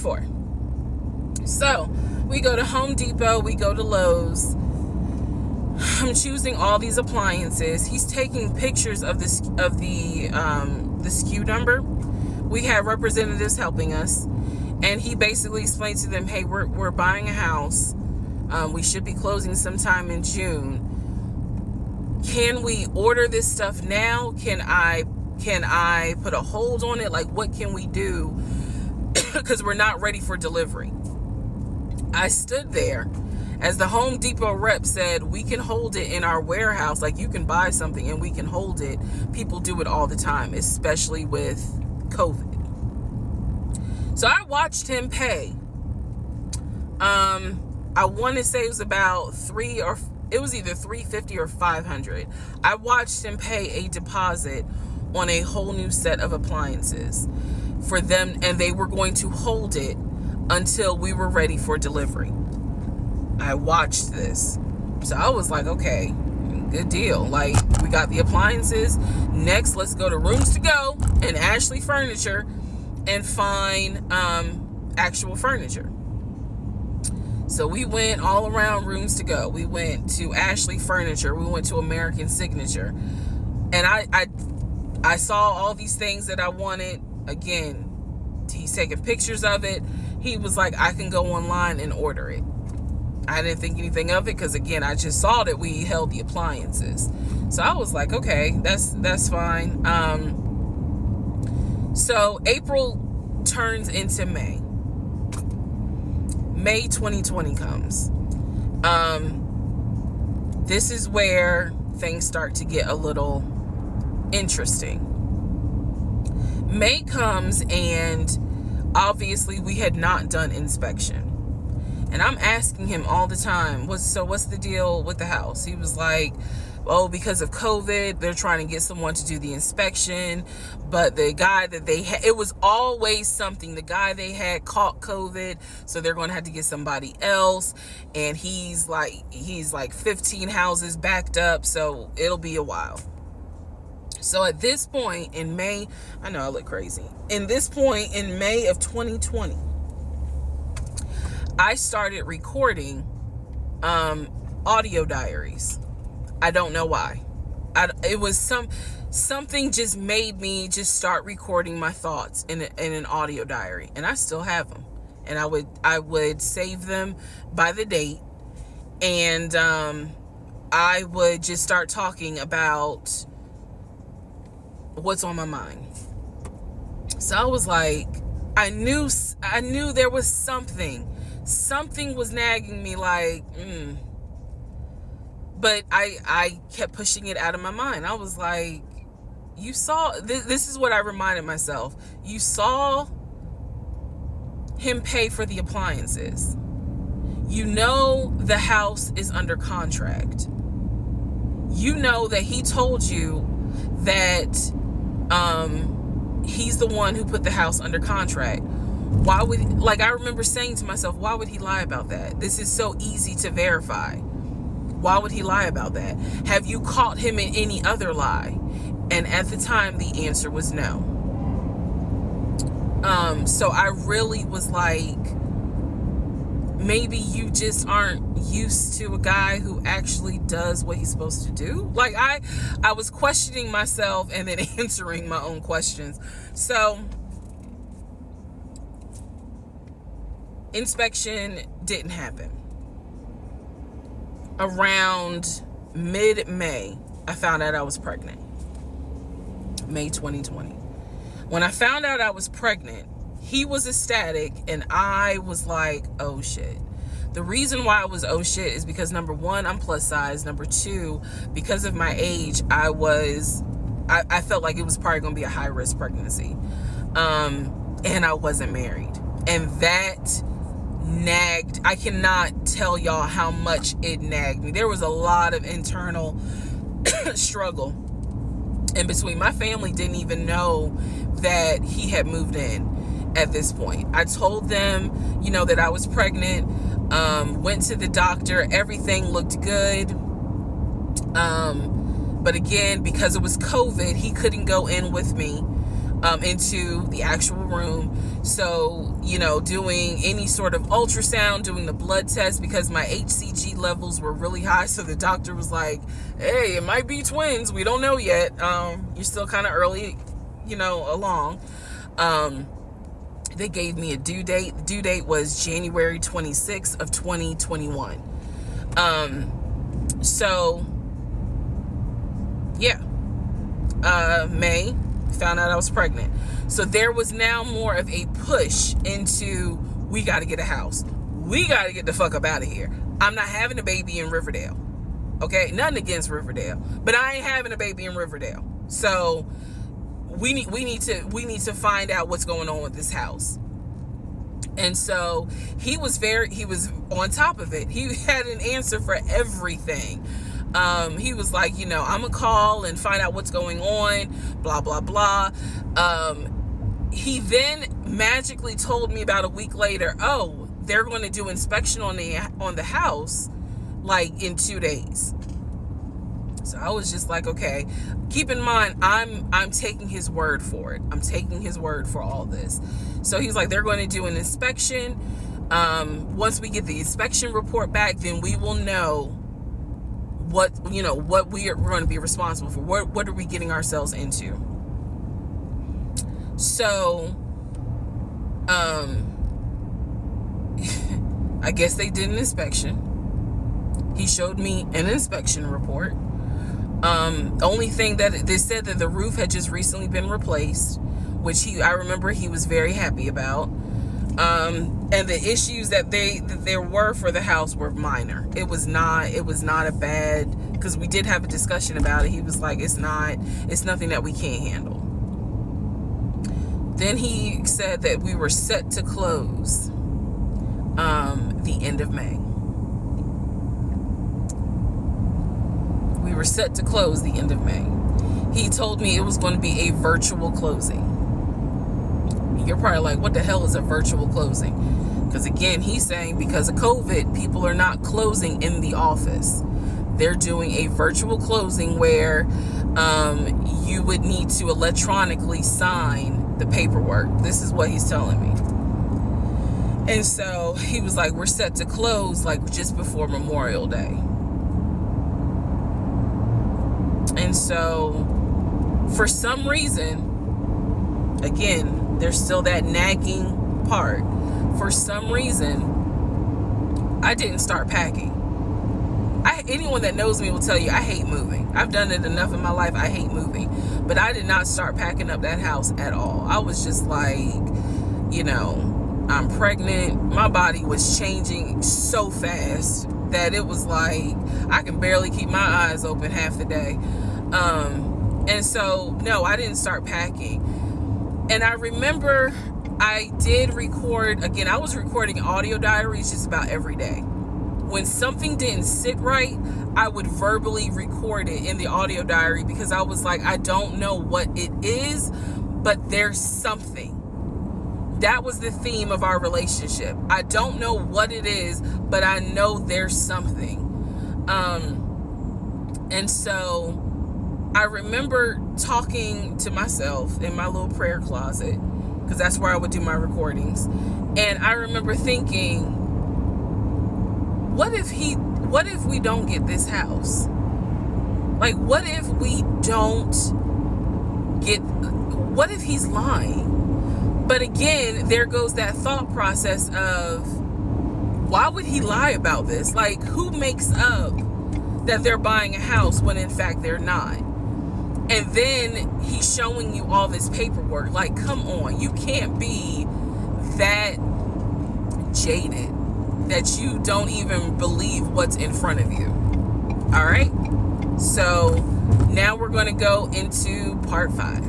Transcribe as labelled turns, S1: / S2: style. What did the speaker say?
S1: part 4. So we go to Home Depot, we go to Lowe's. I'm choosing all these appliances. He's taking pictures of the SKU number. We have representatives helping us, and he basically explained to them, hey, we're buying a house. We should be closing sometime in June. Can we order this stuff now? Can I put a hold on it? Like, what can we do? Because we're not ready for delivery. I stood there as the Home Depot rep said, we can hold it in our warehouse. Like, you can buy something and we can hold it. People do it all the time, especially with COVID. So I watched him pay. I want to say it was about it was either $350 or $500. I watched him pay a deposit on a whole new set of appliances for them, and they were going to hold it until we were ready for delivery. I watched this. So I was like, okay, good deal. Like, we got the appliances. Next, let's go to Rooms To Go and Ashley Furniture and find actual furniture. So we went all around Rooms To Go. We went to Ashley Furniture. We went to American Signature. And I saw all these things that I wanted. Again, he's taking pictures of it. He was like, I can go online and order it. I didn't think anything of it because, again, I just saw that we held the appliances. So I was like, okay, that's fine. So April turns into May. May 2020 comes. This is where things start to get a little interesting. May comes, and obviously we had not done inspection. And I'm asking him all the time, what's the deal with the house? He was like, oh, because of COVID, they're trying to get someone to do the inspection. But the guy that they had, it was always something. The guy they had caught COVID, so they're going to have to get somebody else. And he's like 15 houses backed up, so it'll be a while. So at this point in May, I know I look crazy. In this point in May of 2020, I started recording audio diaries. I don't know why. It was something just made me just start recording my thoughts in an audio diary, and I still have them. And I would save them by the date, and I would just start talking about what's on my mind. So I was like, I knew there was something was nagging me, like, but I kept pushing it out of my mind. I was like, you saw, this is what I reminded myself. You saw him pay for the appliances. You know the house is under contract. You know that he told you that he's the one who put the house under contract. Why would, I remember saying to myself, why would he lie about that? This is so easy to verify. Why would he lie about that? Have you caught him in any other lie? And at the time, the answer was no. So I really was like, maybe you just aren't used to a guy who actually does what he's supposed to do. Like, I was questioning myself and then answering my own questions. So inspection didn't happen. Around mid-May, I found out I was pregnant. May 2020. When I found out I was pregnant, he was ecstatic and I was like, oh shit. The reason why I was oh shit is because, number one, I'm plus size. Number two, because of my age, I felt like it was probably going to be a high risk pregnancy. And I wasn't married. And that nagged. I cannot tell y'all how much it nagged me. There was a lot of internal struggle in between. My family didn't even know that he had moved in at this point. I told them, that I was pregnant, went to the doctor, everything looked good. But again, because it was COVID, he couldn't go in with me. into the actual room. So, you know, doing any sort of ultrasound, doing the blood test, because my HCG levels were really high. So the doctor was like, hey, it might be twins. We don't know yet. You're still kind of early, you know, along. They gave me a due date. The due date was January 26th of 2021. So, yeah. May, found out I was pregnant. So there was now more of a push into, we got to get a house. We got to get the fuck up out of here. I'm not having a baby in Riverdale. Okay? Nothing against Riverdale, but I ain't having a baby in Riverdale. So we need to find out what's going on with this house. And so he was on top of it. He had an answer for everything. He was like, you know, I'm gonna call and find out what's going on, blah, blah, blah. He then magically told me about a week later, oh, they're going to do inspection on the house like in 2 days. So I was just like, okay, keep in mind, I'm taking his word for it. I'm taking his word for all this. So he's like, they're going to do an inspection. Once we get the inspection report back, then we will know what we are going to be responsible for. What are we getting ourselves into? So, I guess they did an inspection. He showed me an inspection report. Only thing that they said that the roof had just recently been replaced, which I remember he was very happy about. And the issues that there were for the house were minor. It was not a bad, because we did have a discussion about it. He was like, it's nothing that we can't handle. Then he said that we were set to close the end of May. We were set to close the end of May. He told me it was going to be a virtual closing. You're probably like, what the hell is a virtual closing? Because again, he's saying because of COVID, people are not closing in the office. They're doing a virtual closing where you would need to electronically sign the paperwork. This is what he's telling me. And so he was like, we're set to close like just before Memorial Day. And so for some reason, again, there's still that nagging part. For some reason, I didn't start packing. Anyone that knows me will tell you I hate moving. I've done it enough in my life. I hate moving. But I did not start packing up that house at all. I was just like, you know, I'm pregnant. My body was changing so fast that it was like I can barely keep my eyes open half the day. And so, no, I didn't start packing. And I remember I did record, again, I was recording audio diaries just about every day. When something didn't sit right, I would verbally record it in the audio diary because I was like, I don't know what it is, but there's something. That was the theme of our relationship. I don't know what it is, but I know there's something. And so I remember talking to myself in my little prayer closet, because that's where I would do my recordings. And I remember thinking, what if we don't get this house? Like, what if he's lying? But again, there goes that thought process of, why would he lie about this? Like, who makes up that they're buying a house when in fact they're not? And then he's showing you all this paperwork. Like, come on, you can't be that jaded that you don't even believe what's in front of you. All right. So now we're going to go into part 5.